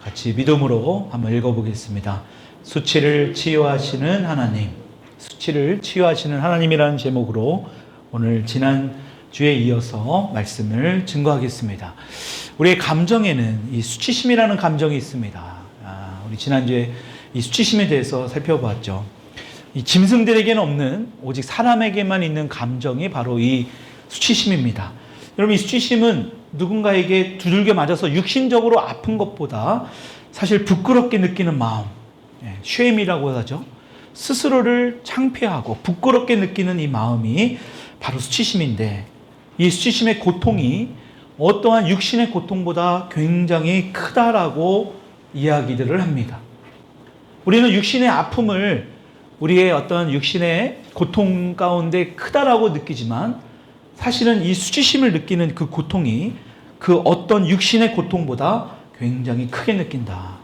같이 믿음으로 한번 읽어보겠습니다. 수치를 치유하시는 하나님, 수치를 치유하시는 하나님이라는 제목으로 오늘 지난 주에 이어서 말씀을 증거하겠습니다. 우리의 감정에는 이 수치심이라는 감정이 있습니다. 우리 지난주에 이 수치심에 대해서 살펴보았죠. 이 짐승들에게는 없는 오직 사람에게만 있는 감정이 바로 이 수치심입니다. 여러분, 이 수치심은 누군가에게 두들겨 맞아서 육신적으로 아픈 것보다 사실 부끄럽게 느끼는 마음, 쉐임이라고 하죠. 스스로를 창피하고 부끄럽게 느끼는 이 마음이 바로 수치심인데, 이 수치심의 고통이 어떠한 육신의 고통보다 굉장히 크다라고 이야기들을 합니다. 우리는 육신의 아픔을 우리의 어떤 육신의 고통 가운데 크다라고 느끼지만, 사실은 이 수치심을 느끼는 그 고통이 그 어떤 육신의 고통보다 굉장히 크게 느낀다.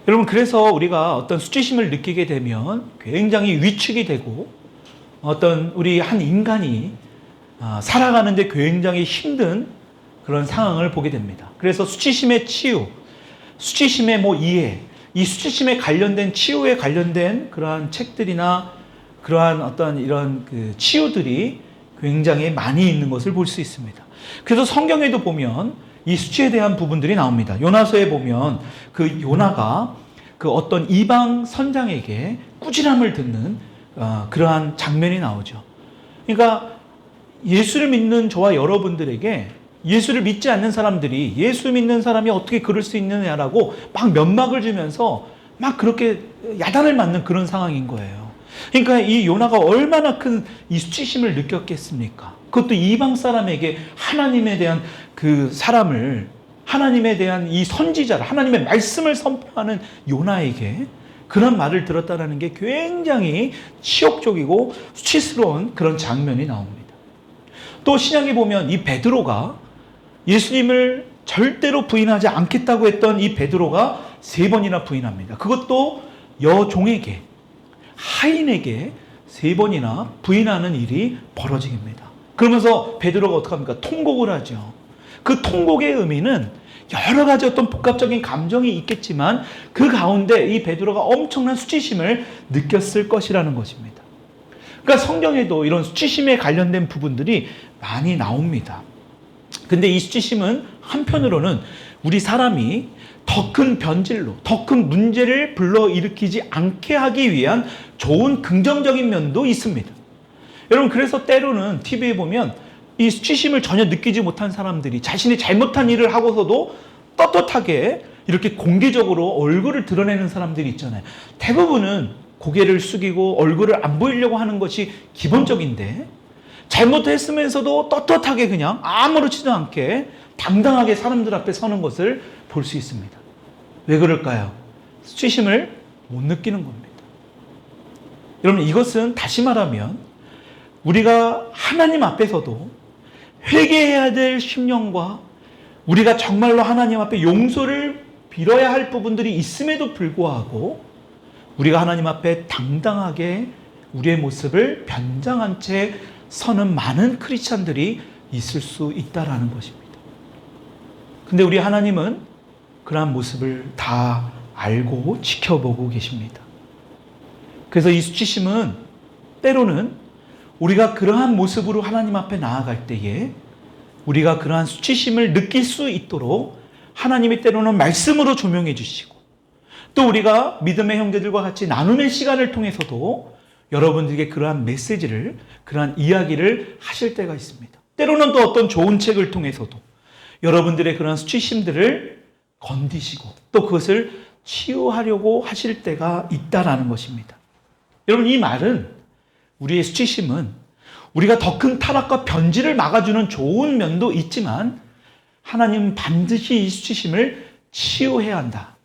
여러분, 그래서 우리가 어떤 수치심을 느끼게 되면 굉장히 위축이 되고, 어떤 우리 한 인간이 살아가는데 굉장히 힘든 그런 상황을 보게 됩니다. 그래서 수치심의 치유, 수치심의 이해, 이 수치심에 관련된 치유에 관련된 그러한 책들이나 그러한 어떤 이런 그 치유들이 굉장히 많이 있는 것을 볼 수 있습니다. 그래서 성경에도 보면 이 수치에 대한 부분들이 나옵니다. 요나서에 보면 그 요나가 그 어떤 이방 선장에게 꾸지람을 듣는 그러한 장면이 나오죠. 그러니까 예수를 믿는 저와 여러분들에게 예수를 믿지 않는 사람들이 예수 믿는 사람이 어떻게 그럴 수 있느냐라고 막 면막을 주면서 막 그렇게 야단을 맞는 그런 상황인 거예요. 그러니까 이 요나가 얼마나 큰 이 수치심을 느꼈겠습니까? 그것도 이방 사람에게 하나님에 대한 그 사람을, 하나님에 대한 이 선지자를, 하나님의 말씀을 선포하는 요나에게 그런 말을 들었다는 게 굉장히 치욕적이고 수치스러운 그런 장면이 나옵니다. 또 신약에 보면 이 베드로가 예수님을 절대로 부인하지 않겠다고 했던 이 베드로가 3번이나 부인합니다. 그것도 여종에게, 하인에게 3번이나 부인하는 일이 벌어집니다. 그러면서 베드로가 어떻게 합니까? 통곡을 하죠. 그 통곡의 의미는 여러 가지 어떤 복합적인 감정이 있겠지만 그 가운데 이 베드로가 엄청난 수치심을 느꼈을 것이라는 것입니다. 그러니까 성경에도 이런 수치심에 관련된 부분들이 많이 나옵니다. 근데 이 수치심은 한편으로는 우리 사람이 더 큰 변질로, 더 큰 문제를 불러일으키지 않게 하기 위한 좋은 긍정적인 면도 있습니다. 여러분, 그래서 때로는 TV에 보면 이 수치심을 전혀 느끼지 못한 사람들이 자신이 잘못한 일을 하고서도 떳떳하게 이렇게 공개적으로 얼굴을 드러내는 사람들이 있잖아요. 대부분은 고개를 숙이고 얼굴을 안 보이려고 하는 것이 기본적인데, 잘못했으면서도 떳떳하게 그냥 아무렇지도 않게 당당하게 사람들 앞에 서는 것을 볼 수 있습니다. 왜 그럴까요? 수치심을 못 느끼는 겁니다. 여러분, 이것은 다시 말하면 우리가 하나님 앞에서도 회개해야 될 심령과 우리가 정말로 하나님 앞에 용서를 빌어야 할 부분들이 있음에도 불구하고 우리가 하나님 앞에 당당하게 우리의 모습을 변장한 채 서는 많은 크리스찬들이 있을 수 있다라는 것입니다. 근데 우리 하나님은 그러한 모습을 다 알고 지켜보고 계십니다. 그래서 이 수치심은 때로는 우리가 그러한 모습으로 하나님 앞에 나아갈 때에 우리가 그러한 수치심을 느낄 수 있도록 하나님이 때로는 말씀으로 조명해 주시고, 또 우리가 믿음의 형제들과 같이 나눔의 시간을 통해서도 여러분들에게 그러한 메시지를, 그러한 이야기를 하실 때가 있습니다. 때로는 또 어떤 좋은 책을 통해서도 여러분들의 그러한 수치심들을 건디시고 또 그것을 치유하려고 하실 때가 있다라는 것입니다. 여러분, 이 말은, 우리의 수치심은 우리가 더 큰 타락과 변질을 막아주는 좋은 면도 있지만 하나님은 반드시 이 수치심을 치유해야 한다,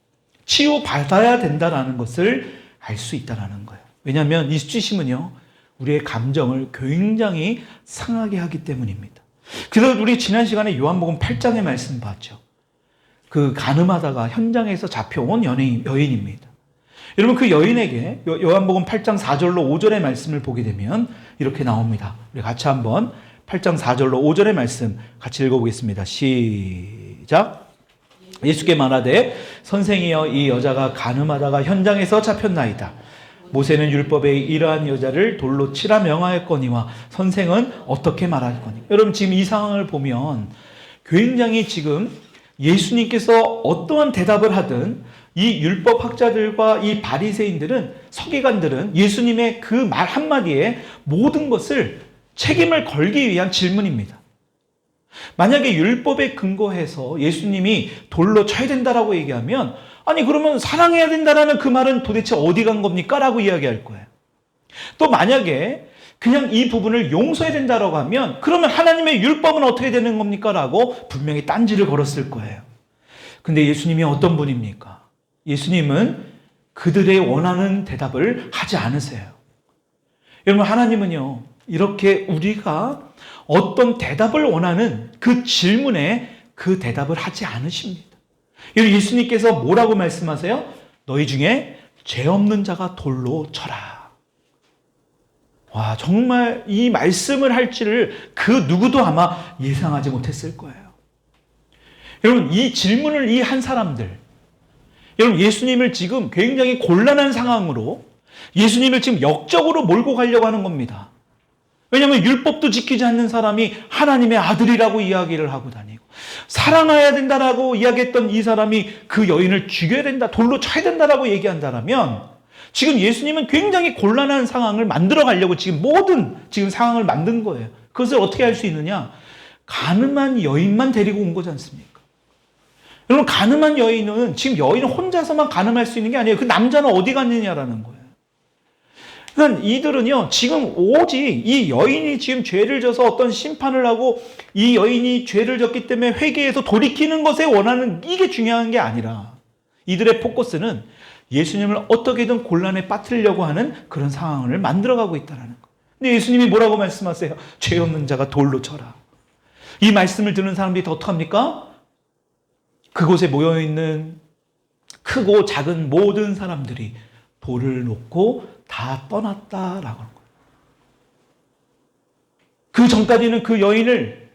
치유받아야 된다라는 것을 알 수 있다라는 거예요. 왜냐하면 이 수치심은요, 우리의 감정을 굉장히 상하게 하기 때문입니다. 그래서 우리 지난 시간에 요한복음 8장의 말씀 봤죠. 그 간음하다가 현장에서 잡혀온 여인입니다. 여러분, 그 여인에게 요한복음 8장 4절로 5절의 말씀을 보게 되면 이렇게 나옵니다. 우리 같이 한번 8장 4절로 5절의 말씀 같이 읽어보겠습니다. 시작. 예수께 말하되 선생이여 이 여자가 간음하다가 현장에서 잡혔나이다. 모세는 율법에 이러한 여자를 돌로 치라 명하였거니와 선생은 어떻게 말하였거니. 여러분 지금 이 상황을 보면 굉장히 지금 예수님께서 어떠한 대답을 하든 이 율법학자들과 이 바리새인들은 서기관들은 예수님의 그 말 한마디에 모든 것을 책임을 걸기 위한 질문입니다. 만약에 율법에 근거해서 예수님이 돌로 쳐야 된다라고 얘기하면 아니 그러면 사랑해야 된다라는 그 말은 도대체 어디 간 겁니까? 라고 이야기할 거예요. 또 만약에 그냥 이 부분을 용서해야 된다라고 하면 그러면 하나님의 율법은 어떻게 되는 겁니까? 라고 분명히 딴지를 걸었을 거예요. 근데 예수님이 어떤 분입니까? 예수님은 그들의 원하는 대답을 하지 않으세요. 여러분 하나님은요 이렇게 우리가 어떤 대답을 원하는 그 질문에 그 대답을 하지 않으십니다. 예수님께서 뭐라고 말씀하세요? 너희 중에 죄 없는 자가 돌로 쳐라. 와, 정말 이 말씀을 할지를 그 누구도 아마 예상하지 못했을 거예요. 여러분, 이 질문을 이 한 사람들, 여러분 예수님을 지금 굉장히 곤란한 상황으로 예수님을 지금 역적으로 몰고 가려고 하는 겁니다. 왜냐하면 율법도 지키지 않는 사람이 하나님의 아들이라고 이야기를 하고 다니고 사랑해야 된다라고 이야기했던 이 사람이 그 여인을 죽여야 된다, 돌로 쳐야 된다라고 얘기한다면 지금 예수님은 굉장히 곤란한 상황을 만들어 가려고 지금 모든 지금 상황을 만든 거예요. 그것을 어떻게 할 수 있느냐? 가늠한 여인만 데리고 온 거지 않습니까? 여러분 가늠한 여인은 지금 여인은 혼자서만 가늠할 수 있는 게 아니에요. 그 남자는 어디 갔느냐라는 거예요. 그러니까 이들은요, 지금 오직 이 여인이 지금 죄를 져서 어떤 심판을 하고 이 여인이 죄를 졌기 때문에 회개해서 돌이키는 것에 원하는 이게 중요한 게 아니라 이들의 포커스는 예수님을 어떻게든 곤란에 빠뜨리려고 하는 그런 상황을 만들어가고 있다는 거. 근데 예수님이 뭐라고 말씀하세요? 죄 없는 자가 돌로 쳐라. 이 말씀을 듣는 사람들이 더 어떡합니까? 그곳에 모여있는 크고 작은 모든 사람들이 돌을 놓고 다 떠났다라고 하는 거예요. 그 전까지는 그 여인을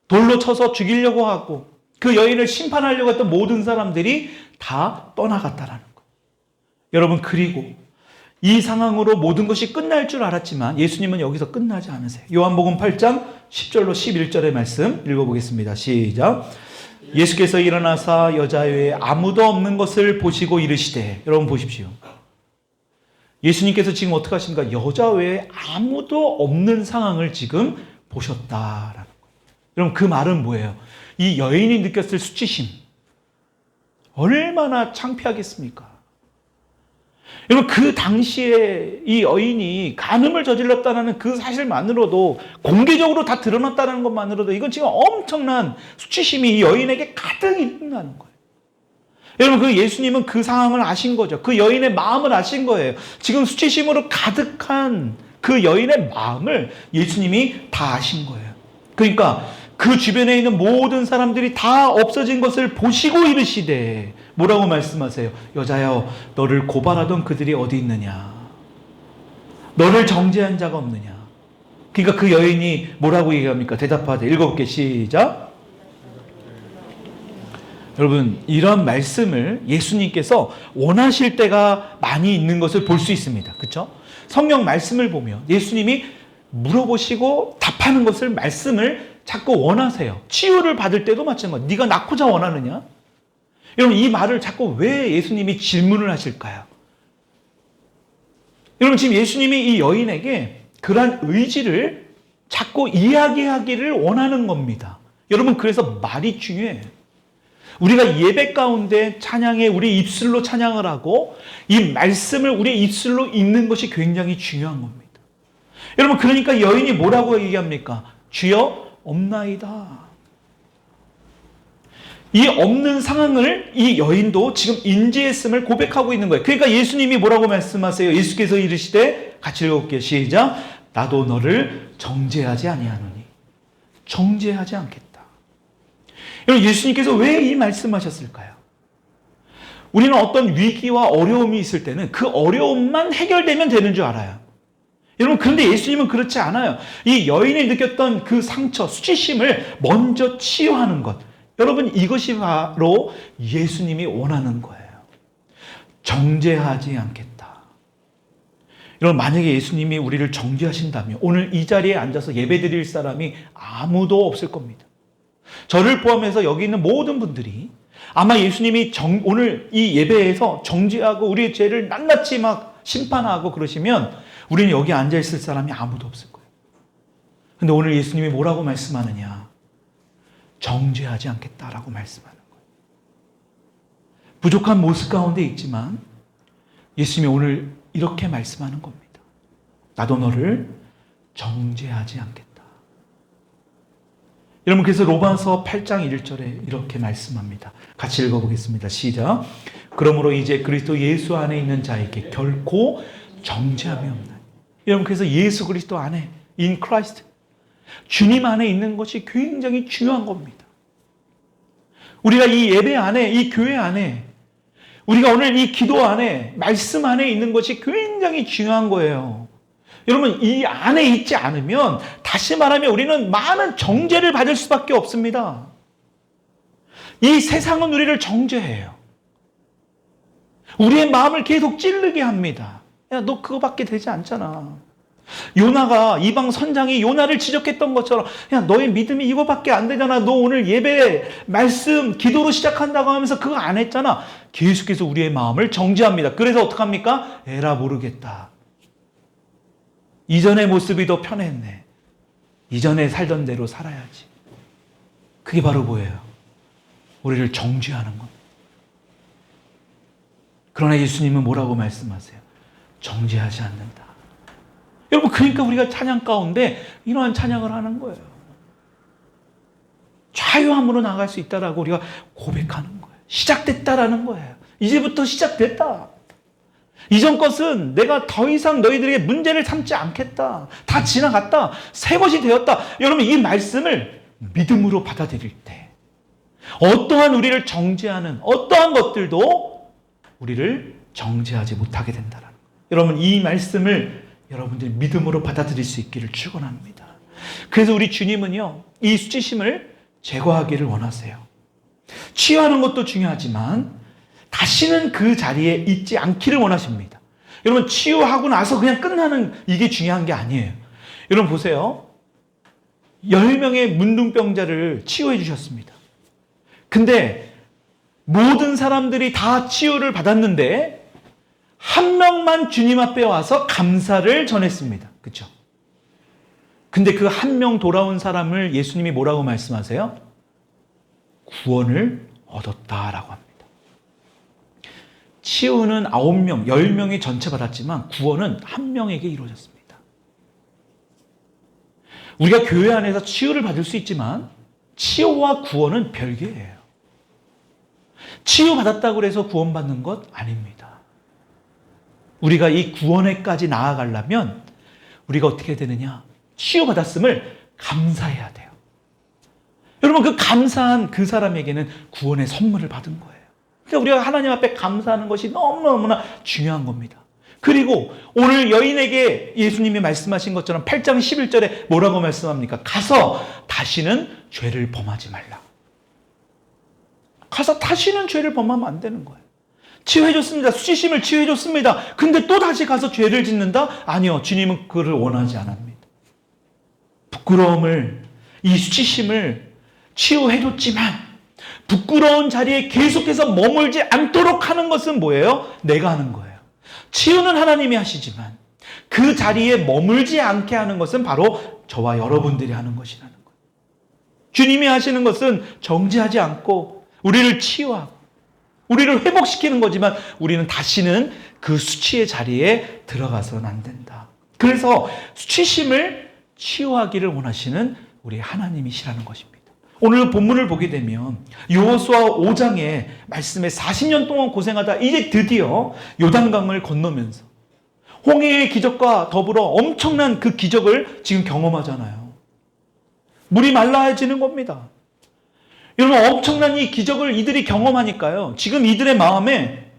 돌로 쳐서 죽이려고 하고 그 여인을 심판하려고 했던 모든 사람들이 다 떠나갔다라는 거예요. 여러분 그리고 이 상황으로 모든 것이 끝날 줄 알았지만 예수님은 여기서 끝나지 않으세요. 요한복음 8장 10절로 11절의 말씀 읽어보겠습니다. 시작. 예수께서 일어나사 여자 외에 아무도 없는 것을 보시고 이르시되, 여러분 보십시오. 예수님께서 지금 어떻게 하십니까? 여자 외에 아무도 없는 상황을 지금 보셨다라는 거예요. 여러분 그 말은 뭐예요? 이 여인이 느꼈을 수치심 얼마나 창피하겠습니까? 여러분 그 당시에 이 여인이 간음을 저질렀다는 그 사실만으로도 공개적으로 다 드러났다는 것만으로도 이건 지금 엄청난 수치심이 이 여인에게 가득 있다는 거예요. 여러분 그 예수님은 그 상황을 아신 거죠. 그 여인의 마음을 아신 거예요. 지금 수치심으로 가득한 그 여인의 마음을 예수님이 다 아신 거예요. 그러니까 그 주변에 있는 모든 사람들이 다 없어진 것을 보시고 이르시되, 뭐라고 말씀하세요? 여자여, 너를 고발하던 그들이 어디 있느냐? 너를 정죄한 자가 없느냐? 그러니까 그 여인이 뭐라고 얘기합니까? 대답하되, 읽어볼게. 시작. 여러분 이런 말씀을 예수님께서 원하실 때가 많이 있는 것을 볼 수 있습니다. 그렇죠? 성경 말씀을 보면 예수님이 물어보시고 답하는 것을 말씀을 자꾸 원하세요. 치유를 받을 때도 마찬가지예요. 네가 낳고자 원하느냐? 여러분 이 말을 자꾸 왜 예수님이 질문을 하실까요? 여러분 지금 예수님이 이 여인에게 그러한 의지를 자꾸 이야기하기를 원하는 겁니다. 여러분 그래서 말이 중요해요. 우리가 예배 가운데 찬양에 우리 입술로 찬양을 하고 이 말씀을 우리 입술로 읽는 것이 굉장히 중요한 겁니다. 여러분 그러니까 여인이 뭐라고 얘기합니까? 주여 없나이다. 이 없는 상황을 이 여인도 지금 인지했음을 고백하고 있는 거예요. 그러니까 예수님이 뭐라고 말씀하세요? 예수께서 이르시되, 같이 읽어볼게요. 시작. 나도 너를 정죄하지 아니하노니. 정죄하지 않겠다. 여러분 예수님께서 왜 이 말씀하셨을까요? 우리는 어떤 위기와 어려움이 있을 때는 그 어려움만 해결되면 되는 줄 알아요. 여러분 그런데 예수님은 그렇지 않아요. 이 여인이 느꼈던 그 상처, 수치심을 먼저 치유하는 것, 여러분, 이것이 바로 예수님이 원하는 거예요. 정죄하지 않겠다. 여러분, 만약에 예수님이 우리를 정죄하신다면 오늘 이 자리에 앉아서 예배드릴 사람이 아무도 없을 겁니다. 저를 포함해서 여기 있는 모든 분들이 아마 예수님이 오늘 이 예배에서 정죄하고 우리의 죄를 낱낱이 막 심판하고 그러시면 우리는 여기 앉아있을 사람이 아무도 없을 거예요. 근데 오늘 예수님이 뭐라고 말씀하느냐? 정죄하지 않겠다라고 말씀하는 거예요. 부족한 모습 가운데 있지만 예수님이 오늘 이렇게 말씀하는 겁니다. 나도 너를 정죄하지 않겠다. 여러분, 그래서 로마서 8장 1절에 이렇게 말씀합니다. 같이 읽어보겠습니다. 시작. 그러므로 이제 그리스도 예수 안에 있는 자에게 결코 정죄함이 없나니. 여러분, 그래서 예수 그리스도 안에, in Christ, 주님 안에 있는 것이 굉장히 중요한 겁니다. 우리가 이 예배 안에, 이 교회 안에, 우리가 오늘 이 기도 안에, 말씀 안에 있는 것이 굉장히 중요한 거예요. 여러분, 이 안에 있지 않으면 다시 말하면 우리는 많은 정죄를 받을 수밖에 없습니다. 이 세상은 우리를 정죄해요. 우리의 마음을 계속 찌르게 합니다. 야, 너 그거밖에 되지 않잖아. 요나가, 이방 선장이 요나를 지적했던 것처럼, 야, 너의 믿음이 이거밖에 안 되잖아. 너 오늘 예배, 말씀, 기도로 시작한다고 하면서 그거 안 했잖아. 계속해서 우리의 마음을 정죄합니다. 그래서 어떡합니까? 에라 모르겠다. 이전의 모습이 더 편했네. 이전에 살던 대로 살아야지. 그게 바로 뭐예요? 우리를 정죄하는 겁니다. 그러나 예수님은 뭐라고 말씀하세요? 정죄하지 않는다. 여러분, 그러니까 우리가 찬양 가운데 이러한 찬양을 하는 거예요. 자유함으로 나갈 수 있다라고 우리가 고백하는 거예요. 시작됐다라는 거예요. 이제부터 시작됐다. 이전 것은 내가 더 이상 너희들에게 문제를 삼지 않겠다. 다 지나갔다. 새 것이 되었다. 여러분, 이 말씀을 믿음으로 받아들일 때 어떠한 우리를 정죄하는 어떠한 것들도 우리를 정죄하지 못하게 된다는 거예요. 여러분, 이 말씀을 여러분들이 믿음으로 받아들일 수 있기를 축원합니다. 그래서 우리 주님은요, 이 수치심을 제거하기를 원하세요. 치유하는 것도 중요하지만 다시는 그 자리에 있지 않기를 원하십니다. 여러분, 치유하고 나서 그냥 끝나는 이게 중요한 게 아니에요. 여러분 보세요. 10명의 문둥병자를 치유해 주셨습니다. 근데 모든 사람들이 다 치유를 받았는데 한 명만 주님 앞에 와서 감사를 전했습니다. 그렇죠? 근데 그 한 명 돌아온 사람을 예수님이 뭐라고 말씀하세요? 구원을 얻었다라고 합니다. 치유는 9명, 10명이 전체 받았지만 구원은 한 명에게 이루어졌습니다. 우리가 교회 안에서 치유를 받을 수 있지만 치유와 구원은 별개예요. 치유받았다고 해서 구원받는 것 아닙니다. 우리가 이 구원에까지 나아가려면 우리가 어떻게 되느냐? 치유받았음을 감사해야 돼요. 여러분, 그 감사한 그 사람에게는 구원의 선물을 받은 거예요. 그러니까 우리가 하나님 앞에 감사하는 것이 너무너무나 중요한 겁니다. 그리고 오늘 여인에게 예수님이 말씀하신 것처럼 8장 11절에 뭐라고 말씀합니까? 가서 다시는 죄를 범하지 말라. 가서 다시는 죄를 범하면 안 되는 거예요. 치유해줬습니다. 수치심을 치유해줬습니다. 근데 또 다시 가서 죄를 짓는다? 아니요. 주님은 그를 원하지 않습니다. 부끄러움을, 이 수치심을 치유해줬지만 부끄러운 자리에 계속해서 머물지 않도록 하는 것은 뭐예요? 내가 하는 거예요. 치유는 하나님이 하시지만 그 자리에 머물지 않게 하는 것은 바로 저와 여러분들이 하는 것이라는 거예요. 주님이 하시는 것은 정죄하지 않고 우리를 치유하고 우리를 회복시키는 거지만 우리는 다시는 그 수치의 자리에 들어가서는 안 된다. 그래서 수치심을 치유하기를 원하시는 우리 하나님이시라는 것입니다. 오늘 본문을 보게 되면 여호수아 5장의 말씀에 40년 동안 고생하다 이제 드디어 요단강을 건너면서 홍해의 기적과 더불어 엄청난 그 기적을 지금 경험하잖아요. 물이 말라지는 겁니다. 여러분, 엄청난 이 기적을 이들이 경험하니까요, 지금 이들의 마음에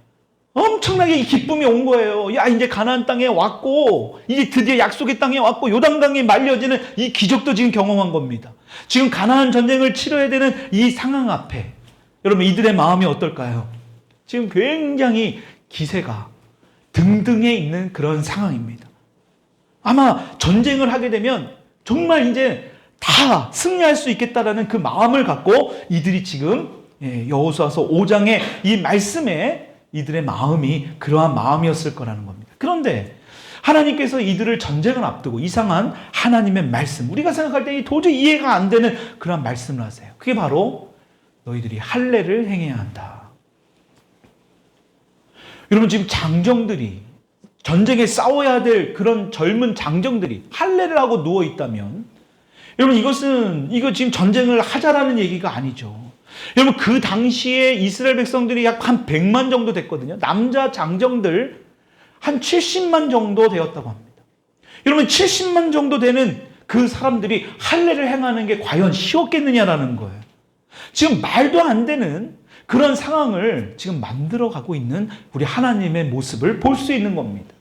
엄청나게 이 기쁨이 온 거예요. 야, 이제 가나안 땅에 왔고, 이제 드디어 약속의 땅에 왔고, 요단강이 말려지는 이 기적도 지금 경험한 겁니다. 지금 가나안 전쟁을 치러야 되는 이 상황 앞에 여러분 이들의 마음이 어떨까요? 지금 굉장히 기세가 등등해 있는 그런 상황입니다. 아마 전쟁을 하게 되면 정말 이제 다 승리할 수 있겠다라는 그 마음을 갖고 이들이 지금 여호수아서 5장의 이 말씀에 이들의 마음이 그러한 마음이었을 거라는 겁니다. 그런데 하나님께서 이들을 전쟁을 앞두고 이상한 하나님의 말씀, 우리가 생각할 때 도저히 이해가 안 되는 그런 말씀을 하세요. 그게 바로 너희들이 할례를 행해야 한다. 여러분 지금 장정들이 전쟁에 싸워야 될 그런 젊은 장정들이 할례를 하고 누워 있다면 여러분 이거 지금 전쟁을 하자라는 얘기가 아니죠. 여러분 그 당시에 이스라엘 백성들이 약 한 100만 정도 됐거든요. 남자 장정들 한 70만 정도 되었다고 합니다. 여러분 70만 정도 되는 그 사람들이 할례를 행하는 게 과연 쉬웠겠느냐라는 거예요. 지금 말도 안 되는 그런 상황을 지금 만들어가고 있는 우리 하나님의 모습을 볼 수 있는 겁니다.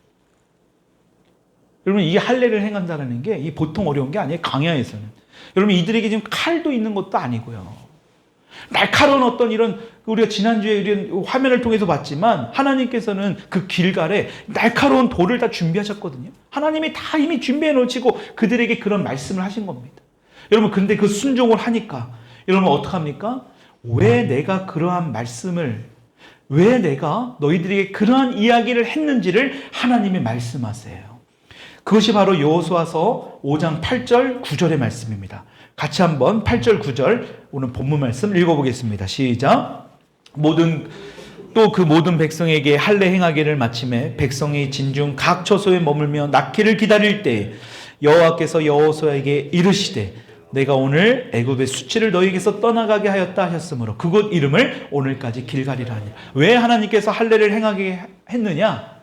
여러분 이 할례를 행한다는 게 보통 어려운 게 아니에요. 광야에서는. 여러분 이들에게 지금 칼도 있는 것도 아니고요. 날카로운 어떤 이런 우리가 지난주에 이런 화면을 통해서 봤지만 하나님께서는 그 길갈에 날카로운 돌을 다 준비하셨거든요. 하나님이 다 이미 준비해 놓으시고 그들에게 그런 말씀을 하신 겁니다. 여러분 근데 그 순종을 하니까 여러분 어떡합니까? 왜 내가 그러한 말씀을 왜 내가 너희들에게 그러한 이야기를 했는지를 하나님이 말씀하세요. 그것이 바로 여호수아서 5장 8절 9절의 말씀입니다. 같이 한번 8절 9절 오늘 본문 말씀 읽어보겠습니다. 시작. 또 그 모든 백성에게 할례 행하기를 마침에 백성이 진중 각 처소에 머물며 낳기를 기다릴 때 여호와께서 여호수아에게 이르시되 내가 오늘 애굽의 수치를 너희에게서 떠나가게 하였다 하셨으므로 그곳 이름을 오늘까지 길갈이라 하니라. 왜 하나님께서 할례를 행하게 했느냐?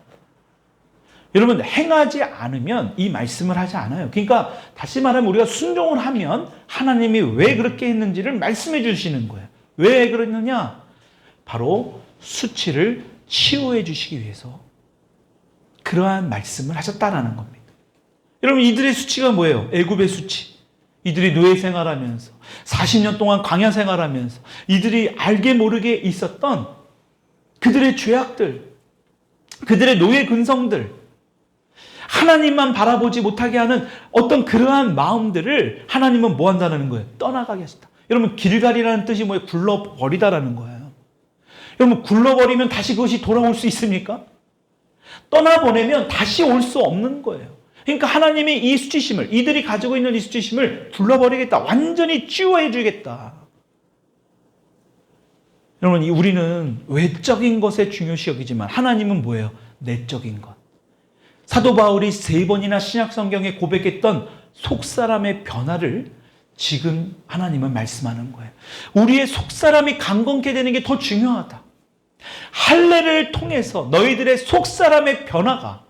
여러분 행하지 않으면 이 말씀을 하지 않아요. 그러니까 다시 말하면 우리가 순종을 하면 하나님이 왜 그렇게 했는지를 말씀해 주시는 거예요. 왜 그랬느냐? 바로 수치를 치유해 주시기 위해서 그러한 말씀을 하셨다라는 겁니다. 여러분 이들의 수치가 뭐예요? 애굽의 수치. 이들이 노예 생활하면서 40년 동안 광야 생활하면서 이들이 알게 모르게 있었던 그들의 죄악들, 그들의 노예 근성들, 하나님만 바라보지 못하게 하는 어떤 그러한 마음들을 하나님은 뭐 한다는 거예요? 떠나가게 하시다. 여러분 길갈이라는 뜻이 뭐예요? 굴러버리다라는 거예요. 여러분 굴러버리면 다시 그것이 돌아올 수 있습니까? 떠나보내면 다시 올 수 없는 거예요. 그러니까 하나님이 이 수치심을 이들이 가지고 있는 이 수치심을 굴러버리겠다. 완전히 치유해 주겠다. 여러분 우리는 외적인 것에 중요시 여기지만 하나님은 뭐예요? 내적인 것. 사도 바울이 3번이나 신약 성경에 고백했던 속사람의 변화를 지금 하나님은 말씀하는 거예요. 우리의 속사람이 강건케 되는 게 더 중요하다. 할례를 통해서 너희들의 속사람의 변화가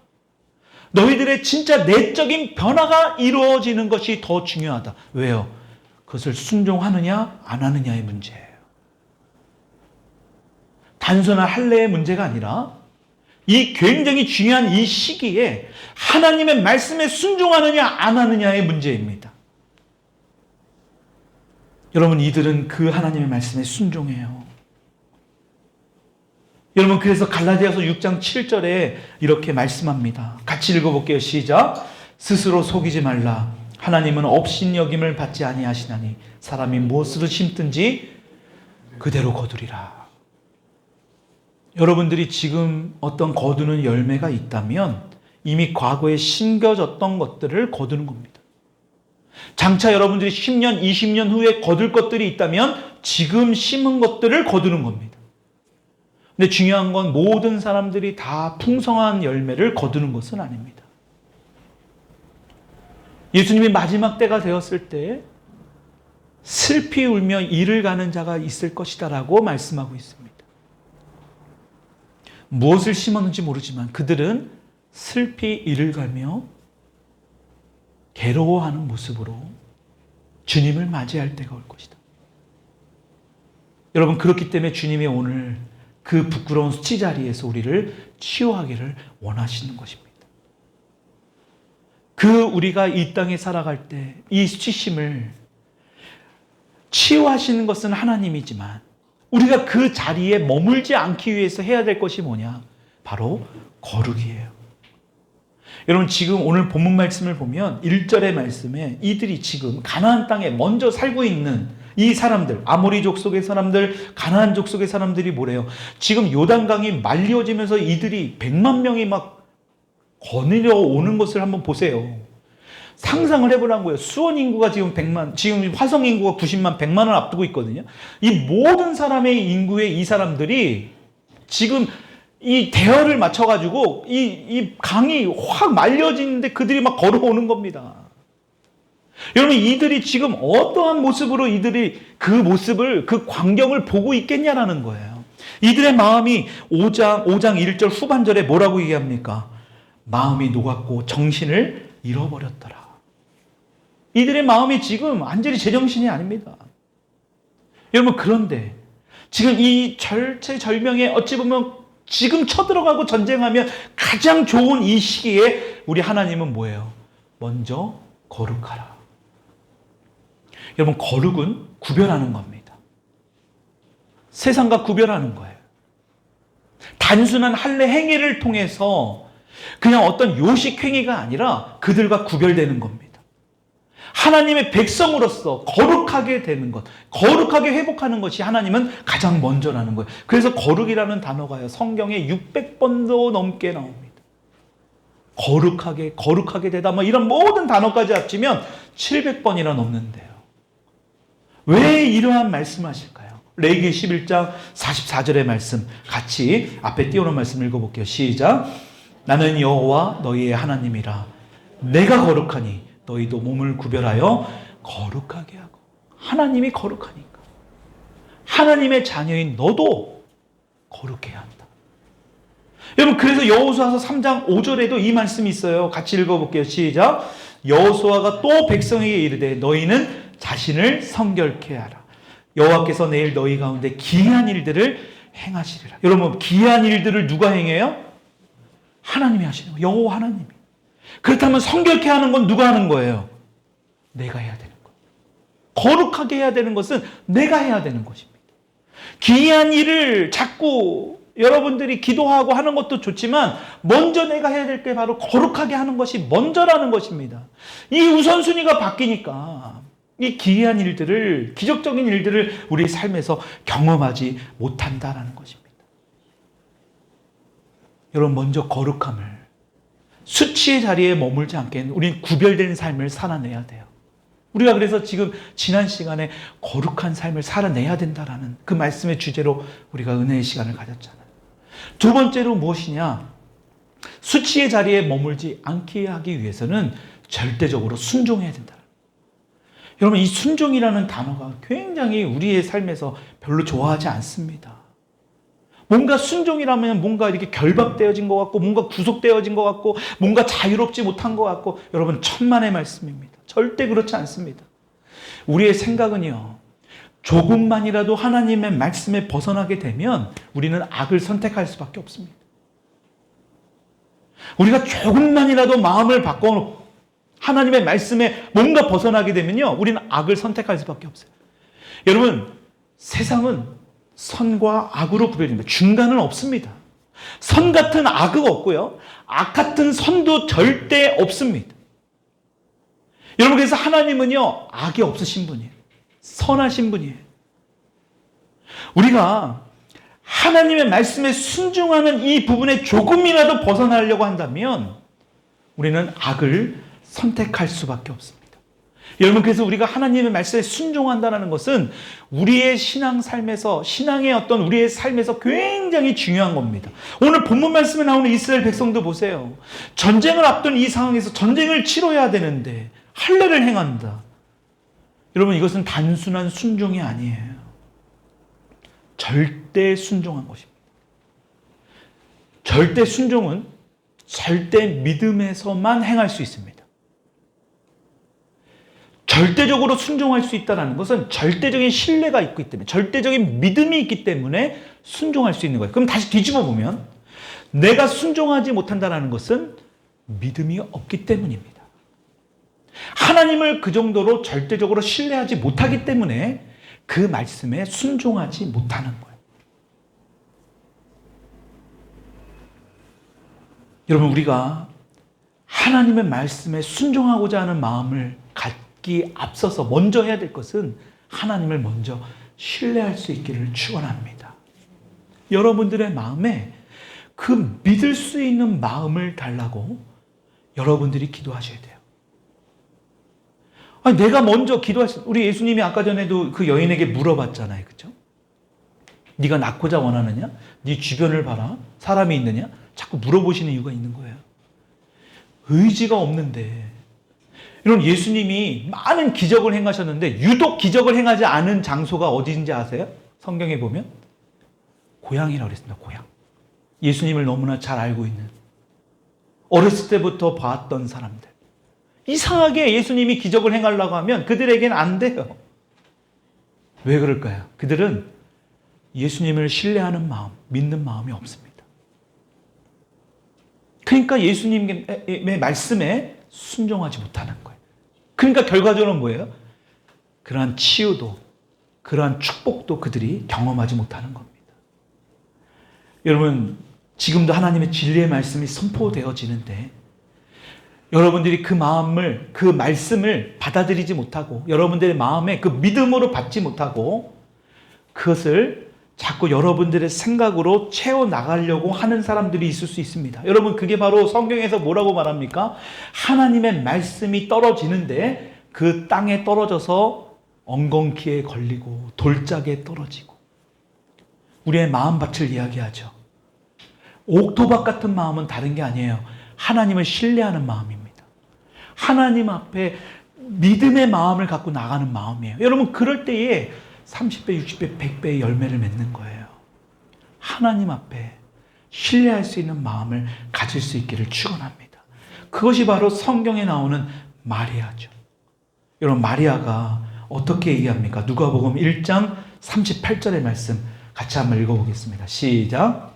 너희들의 진짜 내적인 변화가 이루어지는 것이 더 중요하다. 왜요? 그것을 순종하느냐 안 하느냐의 문제예요. 단순한 할례의 문제가 아니라 이 굉장히 중요한 이 시기에 하나님의 말씀에 순종하느냐 안 하느냐의 문제입니다. 여러분 이들은 그 하나님의 말씀에 순종해요. 여러분 그래서 갈라디아서 6장 7절에 이렇게 말씀합니다. 같이 읽어볼게요. 시작. 스스로 속이지 말라. 하나님은 업신여김을 받지 아니하시나니 사람이 무엇으로 심든지 그대로 거두리라. 여러분들이 지금 어떤 거두는 열매가 있다면 이미 과거에 심겨졌던 것들을 거두는 겁니다. 장차 여러분들이 10년, 20년 후에 거둘 것들이 있다면 지금 심은 것들을 거두는 겁니다. 근데 중요한 건 모든 사람들이 다 풍성한 열매를 거두는 것은 아닙니다. 예수님이 마지막 때가 되었을 때 슬피 울며 이를 가는 자가 있을 것이다라고 말씀하고 있습니다. 무엇을 심었는지 모르지만 그들은 슬피 이를 가며 괴로워하는 모습으로 주님을 맞이할 때가 올 것이다. 여러분 그렇기 때문에 주님이 오늘 그 부끄러운 수치 자리에서 우리를 치유하기를 원하시는 것입니다. 우리가 이 땅에 살아갈 때 이 수치심을 치유하시는 것은 하나님이지만 우리가 그 자리에 머물지 않기 위해서 해야 될 것이 뭐냐? 바로 거룩이에요. 여러분, 지금 오늘 본문 말씀을 보면 1절의 말씀에 이들이 지금 가나안 땅에 먼저 살고 있는 이 사람들, 아모리족 속의 사람들, 가나안족 속의 사람들이 뭐래요? 지금 요단강이 말려지면서 이들이 100만 명이 막 거느려 오는 것을 한번 보세요. 상상을 해보라는 거예요. 수원 인구가 지금 100만, 지금 화성 인구가 90만, 100만을 앞두고 있거든요. 이 모든 사람의 인구의 이 사람들이 지금 이 대열을 맞춰가지고 이 강이 확 말려지는데 그들이 막 걸어오는 겁니다. 여러분, 이들이 지금 어떠한 모습으로 이들이 그 모습을, 그 광경을 보고 있겠냐라는 거예요. 이들의 마음이 5장 1절 후반절에 뭐라고 얘기합니까? 마음이 녹았고 정신을 잃어버렸더라. 이들의 마음이 지금 완전히 제정신이 아닙니다. 여러분, 그런데 지금 이 절체절명에 어찌 보면 지금 쳐들어가고 전쟁하면 가장 좋은 이 시기에 우리 하나님은 뭐예요? 먼저 거룩하라. 여러분, 거룩은 구별하는 겁니다. 세상과 구별하는 거예요. 단순한 할례 행위를 통해서 그냥 어떤 요식 행위가 아니라 그들과 구별되는 겁니다. 하나님의 백성으로서 거룩하게 되는 것, 거룩하게 회복하는 것이 하나님은 가장 먼저라는 거예요. 그래서 거룩이라는 단어가요, 성경에 600번도 넘게 나옵니다. 거룩하게 되다, 뭐 이런 모든 단어까지 합치면 700번이나 넘는데요. 왜 이러한 말씀하실까요? 레위기 11장 44절의 말씀, 같이 앞에 띄워놓은 말씀 읽어볼게요. 시작. 나는 여호와 너희의 하나님이라. 내가 거룩하니 너희도 몸을 구별하여 거룩하게 하고. 하나님이 거룩하니까 하나님의 자녀인 너도 거룩해야 한다. 여러분, 그래서 여호수아서 3장 5절에도 이 말씀이 있어요. 같이 읽어볼게요. 시작. 여호수아가 또 백성에게 이르되 너희는 자신을 성결케 하라. 여호와께서 내일 너희 가운데 기이한 일들을 행하시리라. 여러분, 기이한 일들을 누가 행해요? 하나님이 하시는 거예요. 여호와 하나님이. 그렇다면 성결케 하는 건 누가 하는 거예요? 내가 해야 되는 거예요. 거룩하게 해야 되는 것은 내가 해야 되는 것입니다. 기이한 일을 자꾸 여러분들이 기도하고 하는 것도 좋지만 먼저 내가 해야 될 게 바로 거룩하게 하는 것이 먼저라는 것입니다. 이 우선순위가 바뀌니까 이 기이한 일들을, 기적적인 일들을 우리 삶에서 경험하지 못한다라는 것입니다. 여러분, 먼저 거룩함을, 수치의 자리에 머물지 않게 우리는 구별된 삶을 살아내야 돼요. 우리가 그래서 지금 지난 시간에 거룩한 삶을 살아내야 된다라는 그 말씀의 주제로 우리가 은혜의 시간을 가졌잖아요. 두 번째로 무엇이냐? 수치의 자리에 머물지 않게 하기 위해서는 절대적으로 순종해야 된다. 여러분, 이 순종이라는 단어가 굉장히 우리의 삶에서 별로 좋아하지 않습니다. 뭔가 순종이라면 뭔가 이렇게 결박되어진 것 같고, 뭔가 구속되어진 것 같고, 뭔가 자유롭지 못한 것 같고, 여러분, 천만의 말씀입니다. 절대 그렇지 않습니다. 우리의 생각은요, 조금만이라도 하나님의 말씀에 벗어나게 되면 우리는 악을 선택할 수밖에 없습니다. 우리가 조금만이라도 마음을 바꿔 하나님의 말씀에 뭔가 벗어나게 되면요, 우리는 악을 선택할 수밖에 없어요. 여러분, 세상은 선과 악으로 구별됩니다. 중간은 없습니다. 선 같은 악은 없고요, 악 같은 선도 절대 없습니다. 여러분, 그래서 하나님은요, 악이 없으신 분이에요. 선하신 분이에요. 우리가 하나님의 말씀에 순종하는 이 부분에 조금이라도 벗어나려고 한다면 우리는 악을 선택할 수밖에 없습니다. 여러분, 그래서 우리가 하나님의 말씀에 순종한다는 것은 우리의 신앙 삶에서, 신앙의 어떤 우리의 삶에서 굉장히 중요한 겁니다. 오늘 본문 말씀에 나오는 이스라엘 백성도 보세요. 전쟁을 앞둔 이 상황에서 전쟁을 치러야 되는데 할례를 행한다. 여러분, 이것은 단순한 순종이 아니에요. 절대 순종한 것입니다. 절대 순종은 절대 믿음에서만 행할 수 있습니다. 절대적으로 순종할 수 있다는 것은 절대적인 신뢰가 있기 때문에, 절대적인 믿음이 있기 때문에 순종할 수 있는 거예요. 그럼 다시 뒤집어 보면 내가 순종하지 못한다는 것은 믿음이 없기 때문입니다. 하나님을 그 정도로 절대적으로 신뢰하지 못하기 때문에 그 말씀에 순종하지 못하는 거예요. 여러분, 우리가 하나님의 말씀에 순종하고자 하는 마음을 갖기 앞서서 먼저 해야 될 것은 하나님을 먼저 신뢰할 수 있기를 축원합니다. 여러분들의 마음에 그 믿을 수 있는 마음을 달라고 여러분들이 기도하셔야 돼요. 아니, 내가 먼저 우리 예수님이 아까 전에도 그 여인에게 물어봤잖아요. 그렇죠? 네가 낳고자 원하느냐? 네 주변을 봐라. 사람이 있느냐? 자꾸 물어보시는 이유가 있는 거예요. 의지가 없는데. 이런 예수님이 많은 기적을 행하셨는데 유독 기적을 행하지 않은 장소가 어디인지 아세요? 성경에 보면 고향이라고 그랬습니다. 고향. 예수님을 너무나 잘 알고 있는, 어렸을 때부터 봤던 사람들. 이상하게 예수님이 기적을 행하려고 하면 그들에게는 안 돼요. 왜 그럴까요? 그들은 예수님을 신뢰하는 마음, 믿는 마음이 없습니다. 그러니까 예수님의 말씀에 순종하지 못하는 거예요. 그러니까 결과적으로 뭐예요? 그러한 치유도, 그러한 축복도 그들이 경험하지 못하는 겁니다. 여러분, 지금도 하나님의 진리의 말씀이 선포되어지는데 여러분들이 그 마음을, 그 말씀을 받아들이지 못하고 여러분들의 마음에 그 믿음으로 받지 못하고 그것을 자꾸 여러분들의 생각으로 채워나가려고 하는 사람들이 있을 수 있습니다. 여러분, 그게 바로 성경에서 뭐라고 말합니까? 하나님의 말씀이 떨어지는데 그 땅에 떨어져서 엉겅퀴에 걸리고 돌짝에 떨어지고, 우리의 마음밭을 이야기하죠. 옥토밭 같은 마음은 다른 게 아니에요. 하나님을 신뢰하는 마음입니다. 하나님 앞에 믿음의 마음을 갖고 나가는 마음이에요. 여러분, 그럴 때에 30배, 60배, 100배의 열매를 맺는 거예요. 하나님 앞에 신뢰할 수 있는 마음을 가질 수 있기를 축원합니다. 그것이 바로 성경에 나오는 마리아죠. 여러분, 마리아가 어떻게 얘기합니까? 누가복음 1장 38절의 말씀 같이 한번 읽어보겠습니다. 시작.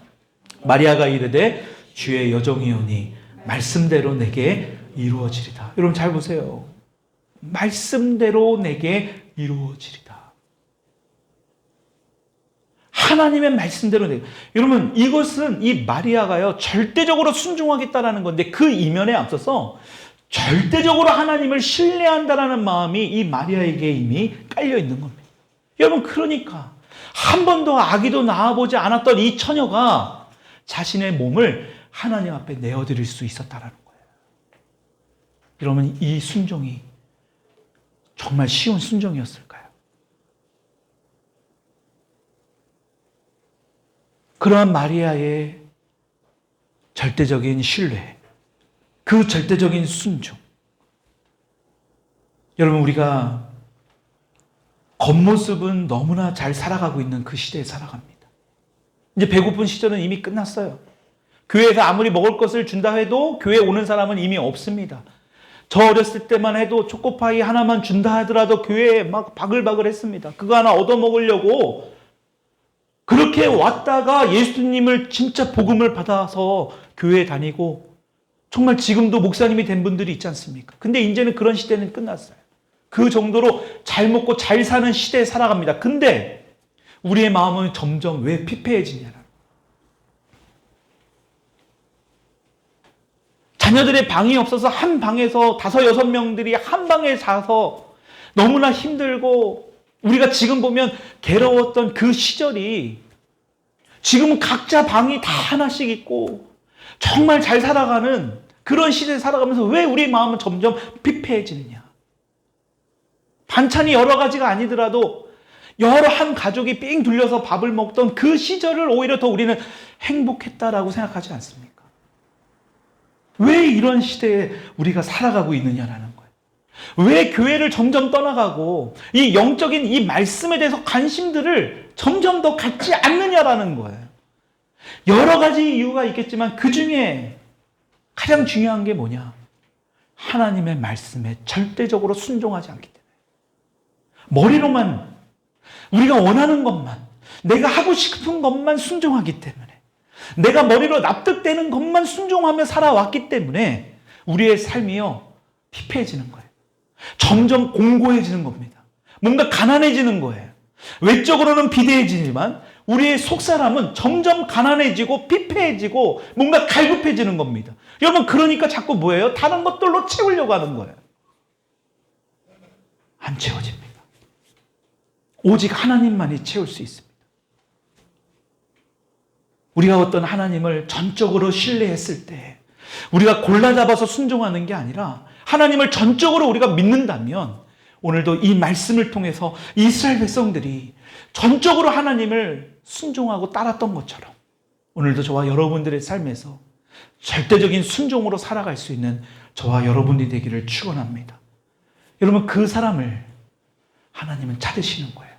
마리아가 이르되 주의 여종이오니 말씀대로 내게 이루어지리다. 여러분, 잘 보세요. 말씀대로 내게 이루어지리다. 하나님의 말씀대로 내게. 여러분, 이것은 이 마리아가요 절대적으로 순종하겠다라는 건데 그 이면에 앞서서 절대적으로 하나님을 신뢰한다라는 마음이 이 마리아에게 이미 깔려 있는 겁니다. 여러분, 그러니까 한 번도 아기도 낳아보지 않았던 이 처녀가 자신의 몸을 하나님 앞에 내어드릴 수 있었다라는 거예요. 여러분, 이 순종이 정말 쉬운 순종이었을까요? 그러한 마리아의 절대적인 신뢰, 그 절대적인 순종. 여러분, 우리가 겉모습은 너무나 잘 살아가고 있는 그 시대에 살아갑니다. 이제 배고픈 시절은 이미 끝났어요. 교회에서 아무리 먹을 것을 준다 해도 교회에 오는 사람은 이미 없습니다. 저 어렸을 때만 해도 초코파이 하나만 준다 하더라도 교회에 막 바글바글 했습니다. 그거 하나 얻어먹으려고 그렇게 왔다가 예수님을 진짜 복음을 받아서 교회에 다니고, 정말 지금도 목사님이 된 분들이 있지 않습니까? 근데 이제는 그런 시대는 끝났어요. 그 정도로 잘 먹고 잘 사는 시대에 살아갑니다. 근데 우리의 마음은 점점 왜 피폐해지냐라는. 자녀들의 방이 없어서 한 방에서 5, 6명들이 한 방에 자서 너무나 힘들고, 우리가 지금 보면 괴로웠던 그 시절이 지금은 각자 방이 다 하나씩 있고 정말 잘 살아가는 그런 시대에 살아가면서 왜 우리 마음은 점점 피폐해지느냐. 반찬이 여러 가지가 아니더라도 여러 한 가족이 삥 둘려서 밥을 먹던 그 시절을 오히려 더 우리는 행복했다라고 생각하지 않습니까? 왜 이런 시대에 우리가 살아가고 있느냐라는 거예요. 왜 교회를 점점 떠나가고 이 영적인 이 말씀에 대해서 관심들을 점점 더 갖지 않느냐라는 거예요. 여러 가지 이유가 있겠지만 그 중에 가장 중요한 게 뭐냐? 하나님의 말씀에 절대적으로 순종하지 않기 때문에. 머리로만 우리가 원하는 것만, 내가 하고 싶은 것만 순종하기 때문에, 내가 머리로 납득되는 것만 순종하며 살아왔기 때문에 우리의 삶이요 피폐해지는 거예요. 점점 공고해지는 겁니다. 뭔가 가난해지는 거예요. 외적으로는 비대해지지만 우리의 속사람은 점점 가난해지고 피폐해지고 뭔가 갈급해지는 겁니다. 여러분, 그러니까 자꾸 뭐예요? 다른 것들로 채우려고 하는 거예요. 안 채워집니다. 오직 하나님만이 채울 수 있습니다. 우리가 어떤 하나님을 전적으로 신뢰했을 때, 우리가 골라잡아서 순종하는 게 아니라 하나님을 전적으로 우리가 믿는다면, 오늘도 이 말씀을 통해서 이스라엘 백성들이 전적으로 하나님을 순종하고 따랐던 것처럼 오늘도 저와 여러분들의 삶에서 절대적인 순종으로 살아갈 수 있는 저와 여러분이 되기를 축원합니다. 여러분, 그 사람을 하나님은 찾으시는 거예요.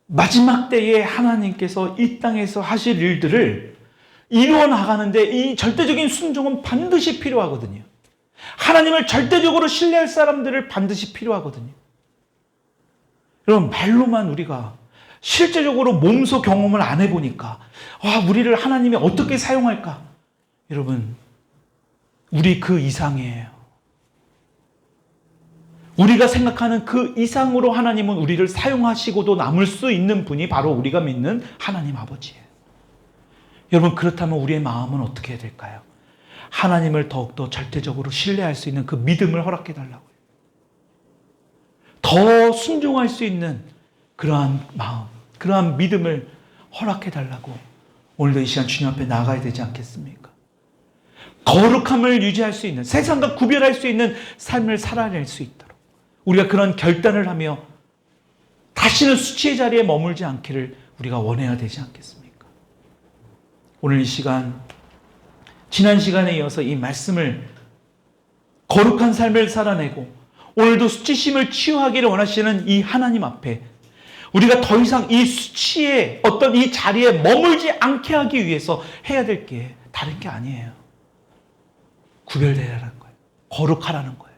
마지막 때에 하나님께서 이 땅에서 하실 일들을 이루어 나가는데 이 절대적인 순종은 반드시 필요하거든요. 하나님을 절대적으로 신뢰할 사람들을 반드시 필요하거든요. 여러분, 말로만 우리가 실제적으로 몸소 경험을 안 해보니까 우리를 하나님이 어떻게 사용할까? 여러분, 우리 그 이상이에요. 우리가 생각하는 그 이상으로 하나님은 우리를 사용하시고도 남을 수 있는 분이 바로 우리가 믿는 하나님 아버지예요. 여러분, 그렇다면 우리의 마음은 어떻게 해야 될까요? 하나님을 더욱더 절대적으로 신뢰할 수 있는 그 믿음을 허락해 달라고요. 더 순종할 수 있는 그러한 마음, 그러한 믿음을 허락해 달라고 오늘도 이 시간 주님 앞에 나가야 되지 않겠습니까? 거룩함을 유지할 수 있는, 세상과 구별할 수 있는 삶을 살아낼 수 있도록 우리가 그런 결단을 하며 다시는 수치의 자리에 머물지 않기를 우리가 원해야 되지 않겠습니까? 오늘 이 시간, 지난 시간에 이어서 이 말씀을, 거룩한 삶을 살아내고 오늘도 수치심을 치유하기를 원하시는 이 하나님 앞에 우리가 더 이상 이 수치의 어떤 이 자리에 머물지 않게 하기 위해서 해야 될 게 다른 게 아니에요. 구별되라는 거예요. 거룩하라는 거예요.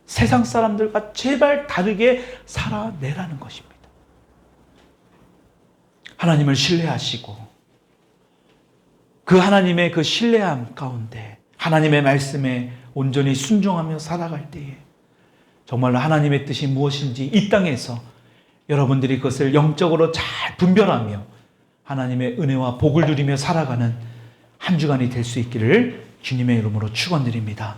세상 사람들과 제발 다르게 살아내라는 것입니다. 하나님을 신뢰하시고 그 하나님의 그 신뢰함 가운데 하나님의 말씀에 온전히 순종하며 살아갈 때에 정말로 하나님의 뜻이 무엇인지 이 땅에서 여러분들이 그것을 영적으로 잘 분별하며 하나님의 은혜와 복을 누리며 살아가는 한 주간이 될 수 있기를 주님의 이름으로 축원드립니다.